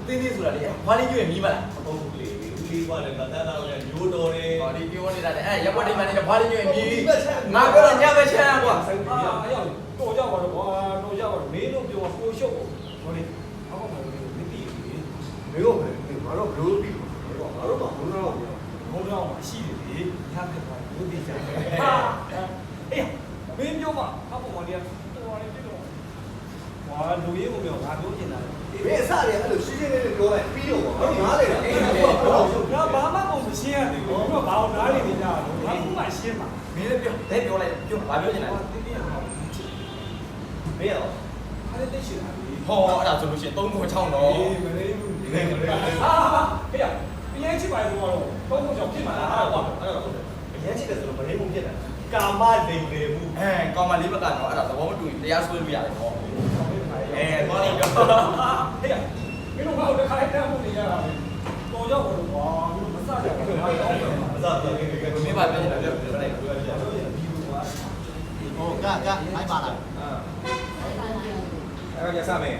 တင်းတင်းဆိုတာလေဘာလေးကျွေးမြည်မလား ဟုတ်ကလေလေးပါလေကတန်းတော်လည်းရိုးတော်တယ် ဟောဒီပြောနေတာလေရပ်ကွက်တိမ်မနေဘာလေးကျွေးမြည်ငါကတော့ညဘက်ချမ်းကွာ အဲ့ရောက်တော်ကြပါတော့ကွာတော်ကြပါတော့မင်းတို့ပြောကိုရှုပ်ဟိုလေအောက်မှာမသိဘူးလေမင်းတို့ပဲငါတော့ဘလို့ပြီးတော့ငါတို့ကဘုံတော့ရှိတယ်လေရခဲ့ပါဘူးဒီကြဟာအေးမင်းပြောမှာအောက်ပေါ်မှာတည်းတော်တယ်ပြတော့ဝါလူရေးကိုပြောငါပြောချင်တာ ဘယ်အစတွေအဲ့လိုရှင်းရှင်းလေးပြောလိုက်ပြီးတော့ဘာလို့နားလေတာ ငါဘာမှမဟုတ်ရှင်းရတယ်ဘူးဘာအောင်နားနေကြတာငါကမှရှင်းမှာ မင်းလည်းပြောလိုက်ပြောဘာပြောနေတာ တင်းတင်းအောင် မင်းရော အဲ့ဒါသိရှိတာလေ ဟောအဲ့ဒါဆိုလို့ရှိရင်3ခု6တော့ အေးမလေးဘူးဒီနေ့မလေးဟာဟေ့ရပြင်းချစ်ပါလို့ကတော့တော့ကြောင့်ဖြစ်မှာလားကွာ အဲ့တော့ဟုတ်တယ်အရင်ချစ်တယ်ဆိုတော့မနေဘူးဖြစ်တာကာမလိမ်လေဘူး ကောင်မလေးဘက်ကတော့အဲ့ဒါသဘောမတူရင်တရားဆွေးလို့ရတယ်ဟောသွားလိမ့်တော့ ဟေ့ရမင်းတို့ဘာလို့တစ်ခါတည်းမှုနေရတာလဲတော်ကြောက်တော့ကွာမင်းတို့မစကြဘူးဟာတော့ မစားဘူး မင်းပါပြောနေတာပြောလိုက် ဟိုကမိုက်ပါလား အဲ့ဒါကြစမယ်